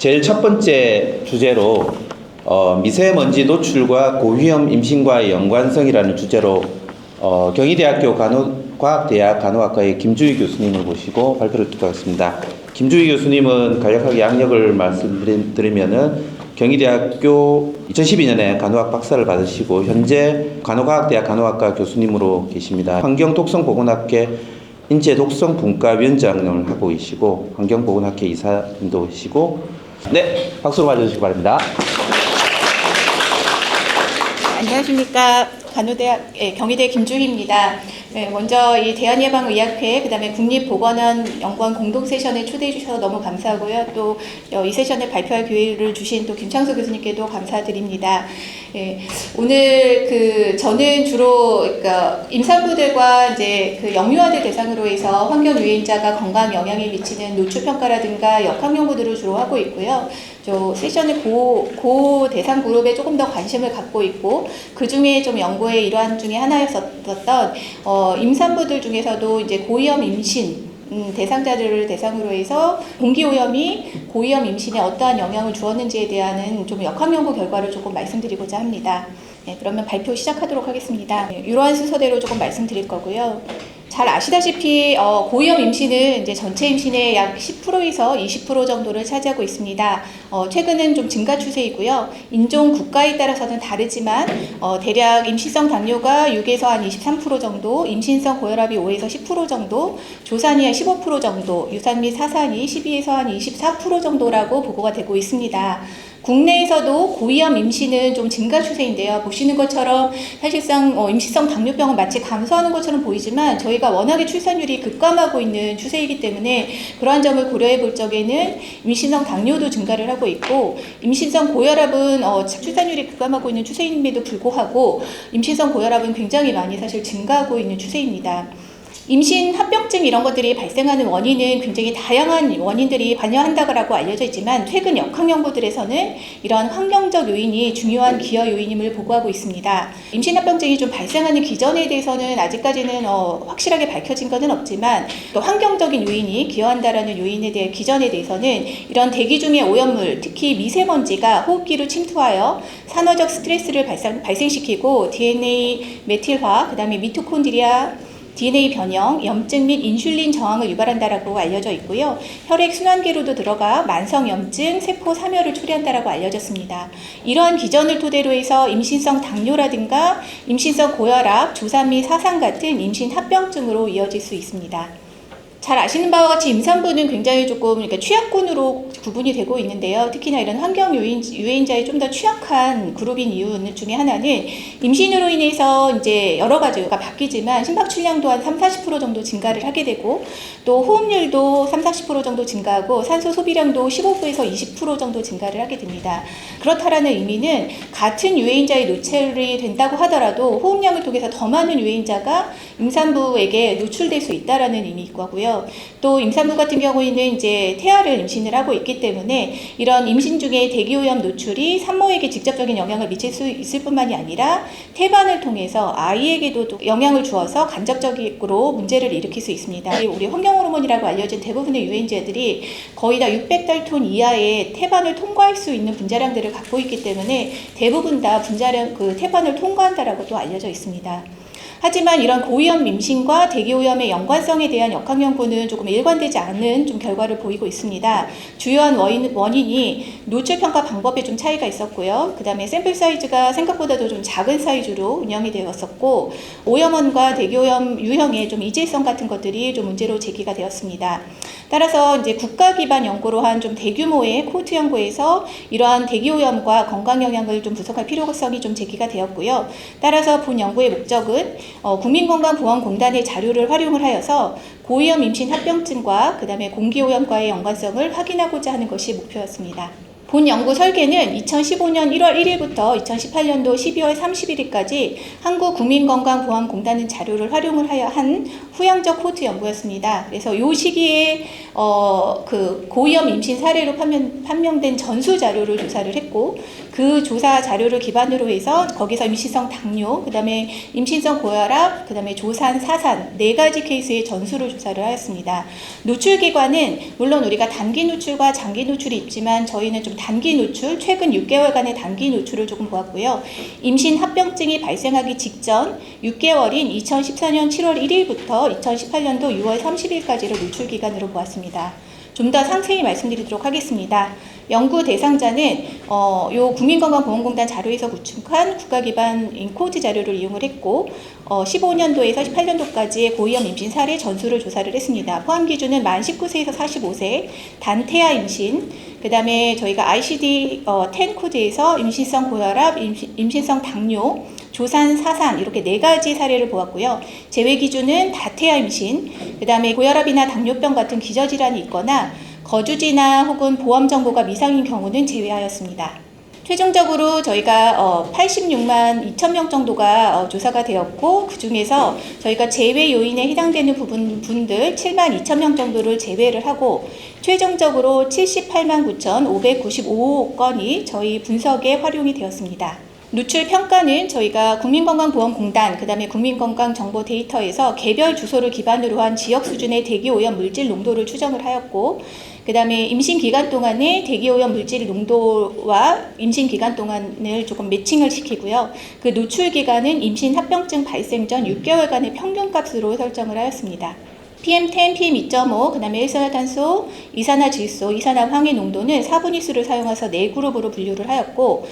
제일 첫 번째 주제로 미세먼지 노출과 고위험 임신과의 연관성이라는 주제로 경희대학교 과학대학 간호학과의 김주희 교수님을 모시고 발표를 듣도록 하겠습니다. 김주희 교수님은 간략하게 양력을 말씀드리면은 경희대학교 2012년에 간호학 박사를 받으시고 현재 간호과학대학 간호학과 교수님으로 계십니다. 환경독성보건학회 인체독성분과위원장을 하고 계시고 환경보건학회 이사님도 계시고, 네, 박수로 맞아주시기 바랍니다. 안녕하십니까. 경희대 김주희입니다. 네, 먼저 이 대한예방의학회, 그다음에 국립보건원연구원 공동 세션에 초대해 주셔서 너무 감사하고요. 또 이 세션에 발표할 기회를 주신 또 김창수 교수님께도 감사드립니다. 네, 오늘 저는 주로 임산부들과 이제 영유아들 대상으로 해서 환경 유해인자가 건강 영향에 미치는 노출 평가라든가 역학 연구들을 주로 하고 있고요. 저 세션의 고 대상 그룹에 조금 더 관심을 갖고 있고, 그 중에 좀 연구의 일환 중에 하나였었던 임산부들 중에서도 이제 고위험 임신 대상자들을 대상으로 해서 공기오염이 고위험 임신에 어떠한 영향을 주었는지에 대한 좀 역학 연구 결과를 조금 말씀드리고자 합니다. 네, 그러면 발표 시작하도록 하겠습니다. 네, 이러한 순서대로 조금 말씀드릴 거고요. 잘 아시다시피 고위험 임신은 이제 전체 임신의 약 10%에서 20% 정도를 차지하고 있습니다. 최근은 좀 증가 추세이고요. 인종 국가에 따라서는 다르지만 대략 임신성 당뇨가 6에서 한 23% 정도, 임신성 고혈압이 5에서 10% 정도, 조산이 한 15% 정도, 유산 및 사산이 12에서 한 24% 정도라고 보고가 되고 있습니다. 국내에서도 고위험 임신은 좀 증가 추세인데요. 보시는 것처럼 사실상 임신성 당뇨병은 마치 감소하는 것처럼 보이지만 저희가 워낙에 출산율이 급감하고 있는 추세이기 때문에 그러한 점을 고려해 볼 적에는 임신성 당뇨도 증가를 하고 있고, 임신성 고혈압은 출산율이 급감하고 있는 추세임에도 불구하고 임신성 고혈압은 굉장히 많이 사실 증가하고 있는 추세입니다. 임신 합병증 이런 것들이 발생하는 원인은 굉장히 다양한 원인들이 관여한다고 알려져 있지만, 최근 역학 연구들에서는 이러한 환경적 요인이 중요한 기여 요인임을 보고하고 있습니다. 임신 합병증이 좀 발생하는 기전에 대해서는 아직까지는 확실하게 밝혀진 것은 없지만, 또 환경적인 요인이 기여한다라는 요인에 대해 기전에 대해서는 이런 대기 중의 오염물, 특히 미세먼지가 호흡기로 침투하여 산화적 스트레스를 발생시키고 DNA 메틸화, 그다음에 미토콘드리아 DNA 변형, 염증 및 인슐린 저항을 유발한다라고 알려져 있고요. 혈액 순환계로도 들어가 만성염증, 세포 사멸을 초래한다라고 알려졌습니다. 이러한 기전을 토대로 해서 임신성 당뇨라든가 임신성 고혈압, 조산 및 사상 같은 임신 합병증으로 이어질 수 있습니다. 잘 아시는 바와 같이 임산부는 굉장히 조금 취약군으로 구분이 되고 있는데요. 특히나 이런 환경 유해인자에 좀 더 취약한 그룹인 이유 중에 하나는 임신으로 인해서 이제 여러 가지가 바뀌지만 심박출량도 한 30-40% 정도 증가를 하게 되고, 또 호흡률도 30-40% 정도 증가하고 산소 소비량도 15%에서 20% 정도 증가를 하게 됩니다. 그렇다라는 의미는 같은 유해인자에 노출이 된다고 하더라도 호흡량을 통해서 더 많은 유해인자가 임산부에게 노출될 수 있다라는 의미이고요. 또 임산부 같은 경우에는 이제 태아를 임신을 하고 있기 때문에 이런 임신 중에 대기오염 노출이 산모에게 직접적인 영향을 미칠 수 있을 뿐만이 아니라 태반을 통해서 아이에게도 영향을 주어서 간접적으로 문제를 일으킬 수 있습니다. 우리 환경호르몬이라고 알려진 대부분의 유해인자들이 거의 다 600달톤 이하의 태반을 통과할 수 있는 분자량들을 갖고 있기 때문에 대부분 다 태반을 통과한다라고 또 알려져 있습니다. 하지만 이런 고위험 임신과 대기오염의 연관성에 대한 역학 연구는 조금 일관되지 않은 좀 결과를 보이고 있습니다. 주요한 원인이 노출 평가 방법에 좀 차이가 있었고요. 그 다음에 샘플 사이즈가 생각보다도 좀 작은 사이즈로 운영이 되었었고, 오염원과 대기오염 유형의 좀 이질성 같은 것들이 좀 문제로 제기가 되었습니다. 따라서 이제 국가 기반 연구로 한 좀 대규모의 코호트 연구에서 이러한 대기오염과 건강 영향을 좀 분석할 필요성이 좀 제기가 되었고요. 따라서 본 연구의 목적은 국민건강보험공단의 자료를 활용을 하여서 고위험 임신 합병증과 그 다음에 공기오염과의 연관성을 확인하고자 하는 것이 목표였습니다. 본 연구 설계는 2015년 1월 1일부터 2018년도 12월 31일까지 한국국민건강보험공단의 자료를 활용을 하여 한 후양적 코트 연구였습니다. 그래서 이 시기에 그 고위험 임신 사례로 판명된 전수 자료를 조사를 했고, 그 조사 자료를 기반으로 해서 거기서 임신성 당뇨, 그다음에 임신성 고혈압, 그다음에 조산, 사산 4가지 케이스의 전수를 조사를 하였습니다. 노출 기관은 물론 우리가 단기 노출과 장기 노출이 있지만 저희는 좀 단기 노출, 최근 6개월간의 단기 노출을 조금 보았고요. 임신 합병증이 발생하기 직전 6개월인 2014년 7월 1일부터 2018년도 6월 30일까지를 노출 기간으로 보았습니다. 좀 더 상세히 말씀드리도록 하겠습니다. 연구 대상자는 요 국민건강보험공단 자료에서 구축한 국가기반 인코드 자료를 이용을 했고 15년도에서 18년도까지의 고위험 임신 사례 전수를 조사를 했습니다. 포함 기준은 만 19세에서 45세, 단태아 임신, 그 다음에 저희가 ICD-10 코드에서 임신성 고혈압, 임신성 당뇨, 조산, 사산 이렇게 4가지 사례를 보았고요. 제외 기준은 다태아 임신, 그 다음에 고혈압이나 당뇨병 같은 기저질환이 있거나 거주지나 혹은 보험 정보가 미상인 경우는 제외하였습니다. 최종적으로 저희가 86만 2천 명 정도가 조사가 되었고, 그 중에서 저희가 제외 요인에 해당되는 분들 7만 2천 명 정도를 제외를 하고 최종적으로 78만 9,595건이 저희 분석에 활용이 되었습니다. 누출 평가는 저희가 국민건강보험공단, 그 다음에 국민건강정보 데이터에서 개별 주소를 기반으로 한 지역 수준의 대기오염 물질 농도를 추정을 하였고, 그 다음에 임신 기간 동안의 대기오염 물질 농도와 임신 기간 동안을 조금 매칭을 시키고요. 그 노출 기간은 임신 합병증 발생 전 6개월간의 평균값으로 설정을 하였습니다. PM10, PM2.5, 그 다음에 일산화탄소, 이산화질소, 이산화황의 농도는 4분위수를 사용해서 4그룹으로 분류를 하였고,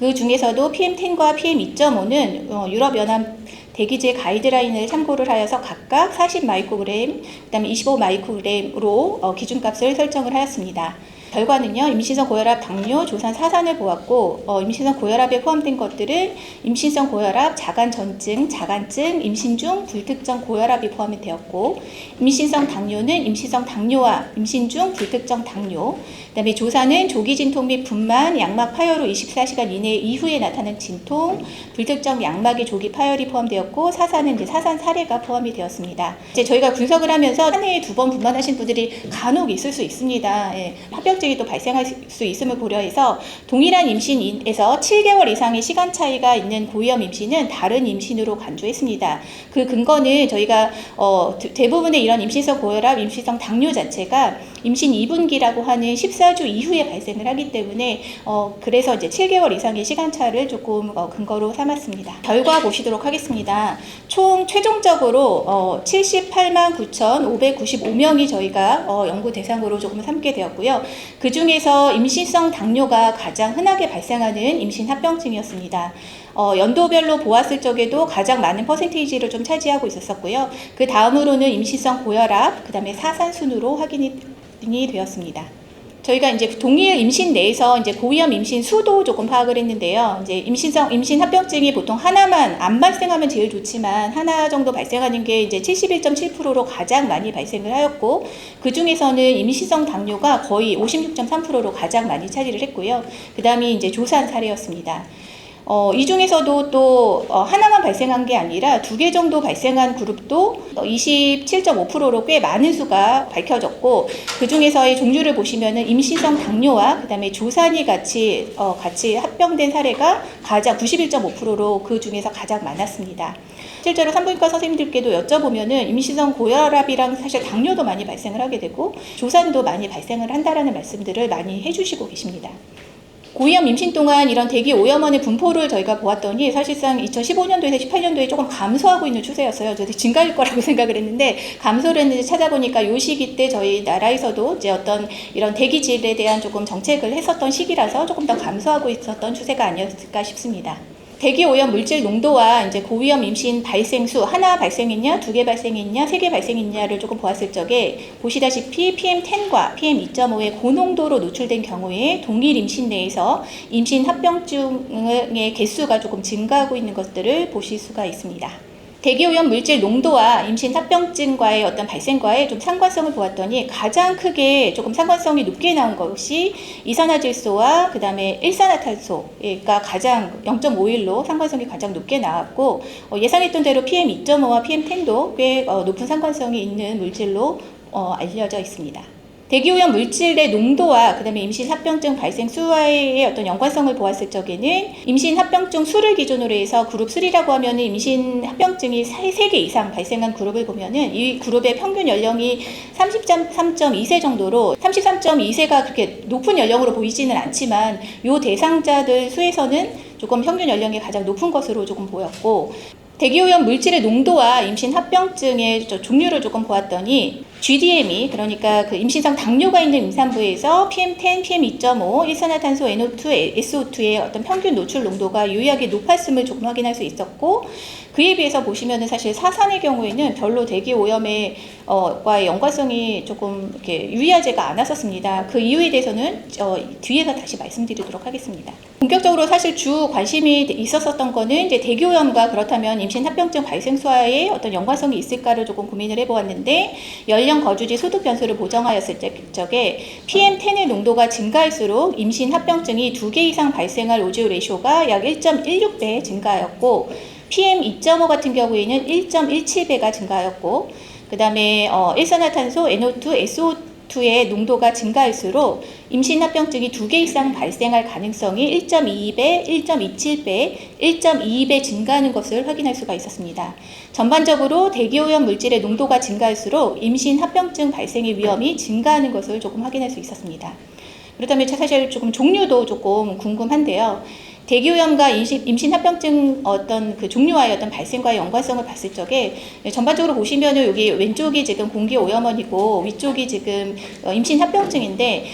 그 중에서도 PM10과 PM2.5는 유럽연합 대기질 가이드라인을 참고를 하여서 각각 40 마이크로그램, 그 다음에 25 마이크로그램으로 기준값을 설정을 하였습니다. 결과는요, 임신성 고혈압, 당뇨, 조산, 사산을 보았고, 임신성 고혈압에 포함된 것들은 임신성 고혈압, 자간전증, 자간증, 임신 중 불특정 고혈압이 포함이 되었고, 임신성 당뇨는 임신성 당뇨와 임신 중 불특정 당뇨, 그다음에 조산은 조기 진통 및 분만, 양막 파열 후 24시간 이내 이후에 나타난 진통, 불특정 양막의 조기 파열이 포함되었고, 사산은 이제 사산 사례가 포함이 되었습니다. 이제 저희가 분석을 하면서 한 해에 2번 분만하신 분들이 간혹 있을 수 있습니다. 예, 합병증이 또 발생할 수 있음을 고려해서 동일한 임신에서 7개월 이상의 시간 차이가 있는 고위험 임신은 다른 임신으로 간주했습니다. 그 근거는 저희가 대부분의 이런 임신성 고혈압, 임신성 당뇨 자체가 임신 2분기라고 하는 14주 이후에 발생을 하기 때문에 그래서 이제 7개월 이상의 시간차를 조금 근거로 삼았습니다. 결과 보시도록 하겠습니다. 총 최종적으로 78만 9,595명이 저희가 연구 대상으로 조금 삼게 되었고요. 그 중에서 임신성 당뇨가 가장 흔하게 발생하는 임신 합병증이었습니다. 연도별로 보았을 적에도 가장 많은 퍼센테이지를 좀 차지하고 있었고요. 그 다음으로는 임신성 고혈압, 그 다음에 사산 순으로 확인이 되었습니다. 저희가 이제 동일 임신 내에서 이제 고위험 임신 수도 조금 파악을 했는데요. 이제 임신 합병증이 보통 하나만 안 발생하면 제일 좋지만 하나 정도 발생하는 게 이제 71.7%로 가장 많이 발생을 하였고, 그 중에서는 임신성 당뇨가 거의 56.3%로 가장 많이 차지를 했고요. 그 다음이 이제 조산 사례였습니다. 이 중에서도 또 하나만 발생한 게 아니라 2개 정도 발생한 그룹도 27.5%로 꽤 많은 수가 밝혀졌고, 그 중에서의 종류를 보시면은 임신성 당뇨와 그 다음에 조산이 같이 합병된 사례가 가장 91.5%로 그 중에서 가장 많았습니다. 실제로 산부인과 선생님들께도 여쭤보면은 임신성 고혈압이랑 사실 당뇨도 많이 발생을 하게 되고 조산도 많이 발생을 한다라는 말씀들을 많이 해주시고 계십니다. 고위험 임신 동안 이런 대기 오염원의 분포를 저희가 보았더니 사실상 2015년도에서 18년도에 조금 감소하고 있는 추세였어요. 저도 증가일 거라고 생각을 했는데 감소를 했는데 찾아보니까 이 시기 때 저희 나라에서도 이제 어떤 이런 대기질에 대한 조금 정책을 했었던 시기라서 조금 더 감소하고 있었던 추세가 아니었을까 싶습니다. 대기오염 물질 농도와 이제 고위험 임신 발생 수, 하나 발생했냐, 2개 발생했냐, 3개 발생했냐를 조금 보았을 적에 보시다시피 PM10과 PM2.5의 고농도로 노출된 경우에 동일 임신 내에서 임신 합병증의 개수가 조금 증가하고 있는 것들을 보실 수가 있습니다. 대기오염 물질 농도와 임신 합병증과의 어떤 발생과의 좀 상관성을 보았더니 가장 크게 조금 상관성이 높게 나온 것이 이산화질소와 그다음에 일산화탄소가 가장 0.51로 상관성이 가장 높게 나왔고 예상했던 대로 PM2.5와 PM10도 꽤 높은 상관성이 있는 물질로 알려져 있습니다. 대기오염 물질의 농도와 그다음에 임신 합병증 발생 수와의 어떤 연관성을 보았을 적에는 임신 합병증 수를 기준으로 해서 그룹 3라고 하면은 임신 합병증이 3개 이상 발생한 그룹을 보면은 이 그룹의 평균 연령이 33.2세 정도로 33.2세가 그렇게 높은 연령으로 보이지는 않지만 이 대상자들 수에서는 조금 평균 연령이 가장 높은 것으로 조금 보였고 대기오염 물질의 농도와 임신 합병증의 종류를 조금 보았더니 GDM이 그러니까 그 임신성 당뇨가 있는 임산부에서 PM10, PM2.5, 일산화탄소, NO2, SO2의 어떤 평균 노출 농도가 유의하게 높았음을 조금 확인할 수 있었고 그에 비해서 보시면은 사실 사산의 경우에는 별로 대기오염의 과의 연관성이 조금 이렇게 유의하지가 않았었습니다. 그 이유에 대해서는 뒤에서 다시 말씀드리도록 하겠습니다. 본격적으로 사실 주 관심이 있었었던 거는 이제 대기오염과 그렇다면 임신 합병증 발생수와의 어떤 연관성이 있을까를 조금 고민을 해보았는데 연령 거주지 소득 변수를 보정하였을 적에 PM10의 농도가 증가할수록 임신 합병증이 2개 이상 발생할 오지오 레이쇼가 약 1.16배 증가하였고 PM2.5 같은 경우에는 1.17배가 증가하였고 그 다음에 일산화탄소, NO2, SO2의 농도가 증가할수록 임신 합병증이 2개 이상 발생할 가능성이 1.22배, 1.27배, 1.22배 증가하는 것을 확인할 수가 있었습니다. 전반적으로 대기오염 물질의 농도가 증가할수록 임신 합병증 발생의 위험이 증가하는 것을 조금 확인할 수 있었습니다. 그렇다면 사실 조금 종류도 조금 궁금한데요. 대기오염과 임신 합병증 어떤 그 종류와의 어떤 발생과의 연관성을 봤을 적에 전반적으로 보시면은 여기 왼쪽이 지금 공기 오염원이고 위쪽이 지금 임신 합병증인데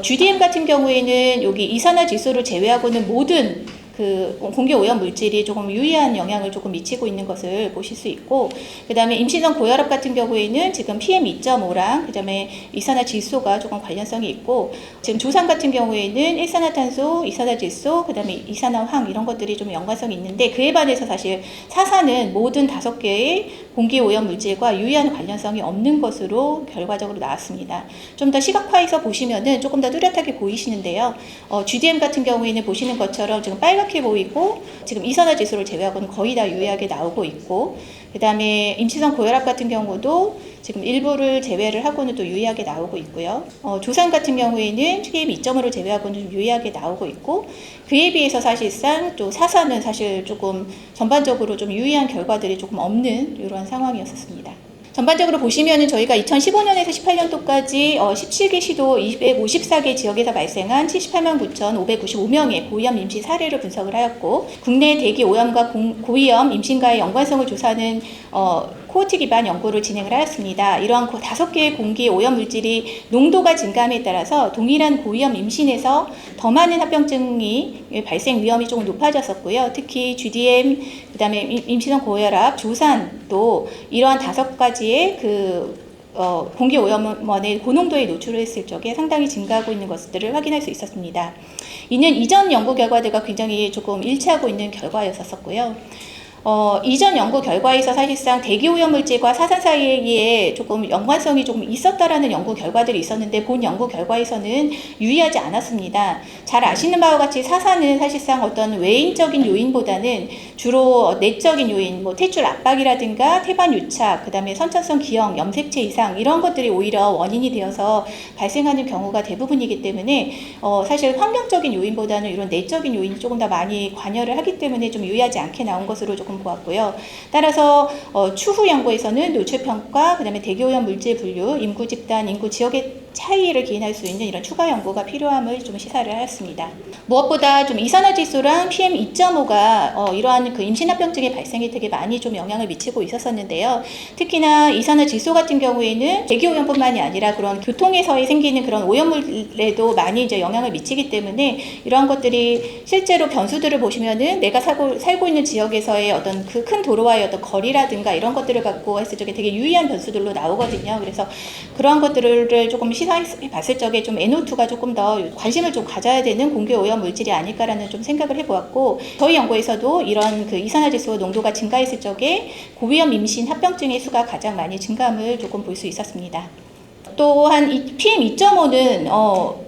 GDM 같은 경우에는 여기 이산화질소를 제외하고는 모든 그 공기 오염 물질이 조금 유의한 영향을 조금 미치고 있는 것을 보실 수 있고 그 다음에 임신성 고혈압 같은 경우에는 지금 PM2.5랑 그 다음에 이산화질소가 조금 관련성이 있고 지금 조산 같은 경우에는 일산화탄소, 이산화질소, 그 다음에 이산화황 이런 것들이 좀 연관성이 있는데 그에 반해서 사실 사산은 모든 5개의 공기 오염 물질과 유의한 관련성이 없는 것으로 결과적으로 나왔습니다. 좀 더 시각화해서 보시면은 조금 더 뚜렷하게 보이시는데요. GDM 같은 경우에는 보시는 것처럼 지금 빨갛게 보이고 지금 이산화질소를 제외하고는 거의 다 유의하게 나오고 있고 그 다음에 임신성 고혈압 같은 경우도 지금 일부를 제외를 하고는 또 유의하게 나오고 있고요. 조산 같은 경우에는 PM2.5를 제외하고는 좀 유의하게 나오고 있고 그에 비해서 사실상 또 사산은 사실 조금 전반적으로 좀 유의한 결과들이 조금 없는 이러한 상황이었습니다. 전반적으로 보시면은 저희가 2015년에서 18년도까지 17개 시도 254개 지역에서 발생한 78만 9,595명의 고위험 임신 사례를 분석을 하였고 국내 대기 오염과 고위험 임신과의 연관성을 조사하는 코호트 기반 연구를 진행을 하였습니다. 이러한 5개의 공기 오염 물질이 농도가 증가함에 따라서 동일한 고위험 임신에서 더 많은 합병증이 발생 위험이 조금 높아졌었고요. 특히 GDM, 그 다음에 임신성 고혈압, 조산도 이러한 5가지의 공기 오염원의 고농도에 노출을 했을 적에 상당히 증가하고 있는 것들을 확인할 수 있었습니다. 이는 이전 연구 결과들과 굉장히 조금 일치하고 있는 결과였었고요. 이전 연구 결과에서 사실상 대기오염 물질과 사산 사이에 조금 연관성이 조금 있었다라는 연구 결과들이 있었는데 본 연구 결과에서는 유의하지 않았습니다. 잘 아시는 바와 같이 사산은 사실상 어떤 외인적인 요인보다는 주로 내적인 요인, 탯줄 압박이라든가 태반 유착, 그 다음에 선천성 기형, 염색체 이상 이런 것들이 오히려 원인이 되어서 발생하는 경우가 대부분이기 때문에 사실 환경적인 요인보다는 이런 내적인 요인이 조금 더 많이 관여를 하기 때문에 좀 유의하지 않게 나온 것으로 조금 보았고요. 따라서 추후 연구에서는 노출 평가, 그다음에 대기오염 물질 분류, 인구 집단, 인구 지역의 차이를 기인할 수 있는 이런 추가 연구가 필요함을 좀 시사를 하였습니다. 무엇보다 좀 이산화질소랑 PM2.5가 이러한 그 임신합병증의 발생에 되게 많이 좀 영향을 미치고 있었는데요. 특히나 이산화질소 같은 경우에는 대기오염뿐만이 아니라 그런 교통에서 생기는 그런 오염물에도 많이 이제 영향을 미치기 때문에 이러한 것들이 실제로 변수들을 보시면은 내가 살고 있는 지역에서의 어떤 그 큰 도로와의 어떤 거리라든가 이런 것들을 갖고 했을 적에 되게 유의한 변수들로 나오거든요. 그래서 그러한 것들을 조금 시사해 봤을 적에 좀 NO2가 조금 더 관심을 좀 가져야 되는 공기 오염 물질이 아닐까라는 좀 생각을 해보았고, 저희 연구에서도 이런 그 이산화질소 농도가 증가했을 적에 고위험 임신 합병증의 수가 가장 많이 증감을 조금 볼 수 있었습니다. 또한 이 PM2.5는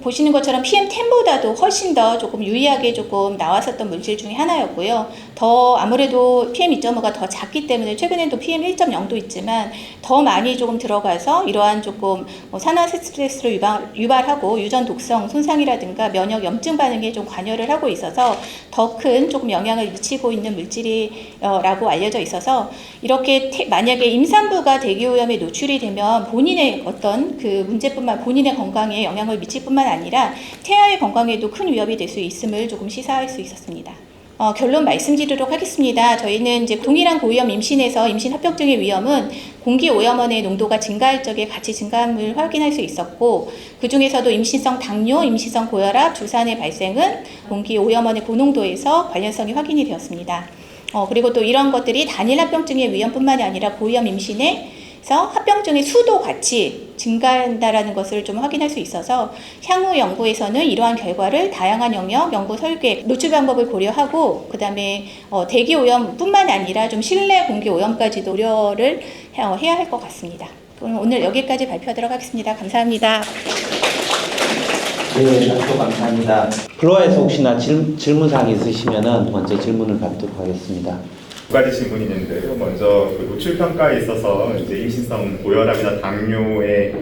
보시는 것처럼 PM10보다도 훨씬 더 조금 유의하게 조금 나왔었던 물질 중에 하나였고요. 더 아무래도 PM2.5가 더 작기 때문에 최근에도 PM1.0도 있지만 더 많이 조금 들어가서 이러한 조금 산화 스트레스를 유발하고 유전 독성 손상이라든가 면역 염증 반응에 좀 관여를 하고 있어서 더 큰 조금 영향을 미치고 있는 물질이라고 알려져 있어서, 이렇게 만약에 임산부가 대기오염에 노출이 되면 본인의 어떤 그 문제뿐만, 본인의 건강에 영향을 미칠 뿐만 아니라 태아의 건강에도 큰 위협이 될 수 있음을 조금 시사할 수 있었습니다. 결론 말씀드리도록 하겠습니다. 저희는 이제 동일한 고위험 임신에서 임신 합병증의 위험은 공기 오염원의 농도가 증가할 적에 같이 증감을 확인할 수 있었고, 그 중에서도 임신성 당뇨, 임신성 고혈압, 주산의 발생은 공기 오염원의 고농도에서 관련성이 확인이 되었습니다. 그리고 또 이런 것들이 단일 합병증의 위험뿐만이 아니라 고위험 임신에서 합병증의 수도 같이 증가한다라는 것을 좀 확인할 수 있어서, 향후 연구에서는 이러한 결과를 다양한 영역, 연구 설계, 노출 방법을 고려하고, 그 다음에 대기 오염뿐만 아니라 좀 실내 공기 오염까지도 고려를 해야 할 것 같습니다. 그럼 오늘 여기까지 발표하도록 하겠습니다. 감사합니다. 네, 답변 감사합니다. 플로아에서 혹시나 질문사항이 있으시면 먼저 질문을 받도록 하겠습니다. 두 가지 질문이 있는데요. 먼저 그 노출 평가에 있어서 이제 임신성 고혈압이나 당뇨의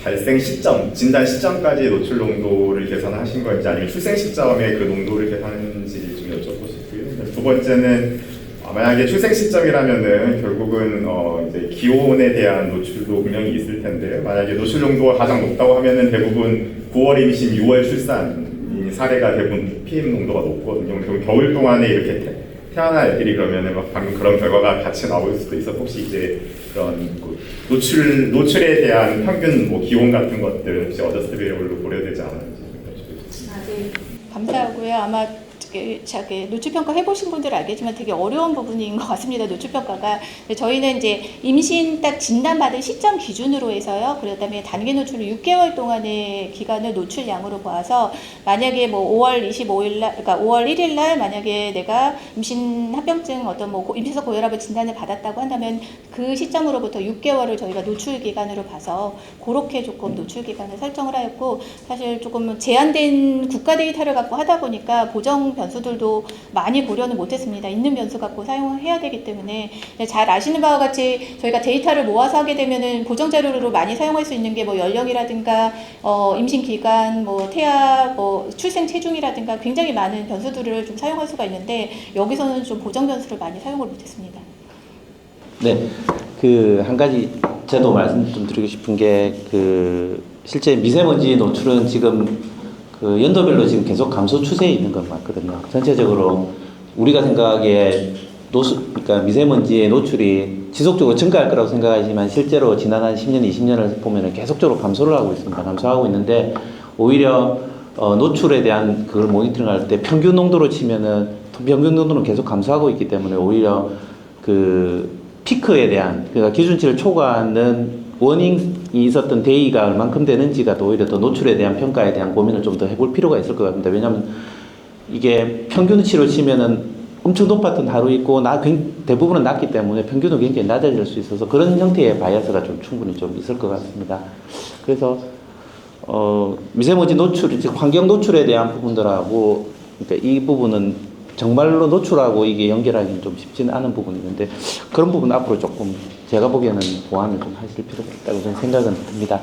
발생 시점, 진단 시점까지 노출 농도를 계산하신 건지, 아니면 출생 시점에 그 농도를 계산했는지 좀 여쭤보시고요. 두 번째는 만약에 출생 시점이라면은 결국은 이제 기온에 대한 노출도 분명히 있을 텐데, 만약에 노출 농도가 가장 높다고 하면은 대부분 9월 임신, 6월 출산 사례가 대부분 PM 농도가 높거든요. 결국 겨울 동안에 이렇게 태어난 애들이 그러면은 막 방금 그런 결과가 같이 나올 수도 있어. 혹시 이제 그런 노출에 대한 평균 기온 같은 것들 혹시 어저스트 베리어블로 고려되지 않았는지. 네, 감사하고요. 아마 노출평가 해보신 분들은 알겠지만 되게 어려운 부분인 것 같습니다. 노출평가가. 저희는 이제 임신 딱 진단받은 시점 기준으로 해서요. 그다음에 단기 노출을 6개월 동안의 기간을 노출량으로 봐서, 만약에 뭐 5월 25일 날, 그러니까 5월 1일 날 만약에 내가 임신 합병증 임신성 고혈압을 진단을 받았다고 한다면 그 시점으로부터 6개월을 저희가 노출 기간으로 봐서 그렇게 조금 노출 기간을 설정을 하였고, 사실 조금 제한된 국가 데이터를 갖고 하다 보니까 보정 변수들도 많이 고려는 못했습니다. 있는 변수 갖고 사용해야 되기 때문에. 잘 아시는 바와 같이 저희가 데이터를 모아서 하게 되면은 보정 자료로 많이 사용할 수 있는 게 뭐 연령이라든가 임신 기간, 뭐 태아, 뭐 출생 체중이라든가 굉장히 많은 변수들을 좀 사용할 수가 있는데, 여기서는 좀 보정 변수를 많이 사용을 못했습니다. 네, 그 한 가지 저도 말씀 좀 드리고 싶은 게, 그 실제 미세먼지 노출은 지금 그 연도별로 지금 계속 감소 추세에 있는 것 같거든요. 전체적으로 우리가 생각하기에 그러니까 미세먼지의 노출이 지속적으로 증가할 거라고 생각하지만, 실제로 지난 한 10년, 20년을 보면은 계속적으로 감소를 하고 있습니다. 감소하고 있는데, 오히려 노출에 대한 그걸 모니터링할 때 평균 농도로 치면은 평균 농도는 계속 감소하고 있기 때문에, 오히려 그 피크에 대한, 그러니까 기준치를 초과하는 원인이 있었던 데이가 얼만큼 되는지가 또 오히려 더 노출에 대한 평가에 대한 고민을 좀 더 해볼 필요가 있을 것 같습니다. 왜냐하면 이게 평균치로 치면은 엄청 높았던 하루 있고 대부분은 낮기 때문에 평균은 굉장히 낮아질 수 있어서, 그런 형태의 바이어스가 좀 충분히 좀 있을 것 같습니다. 그래서 미세먼지 노출, 즉 환경 노출에 대한 부분들하고, 그러니까 이 부분은 정말로 노출하고 이게 연결하기는 좀 쉽지는 않은 부분이 있는데, 그런 부분 앞으로 조금 제가 보기에는 보완을 좀 하실 필요가 있다고 저는 생각은 합니다.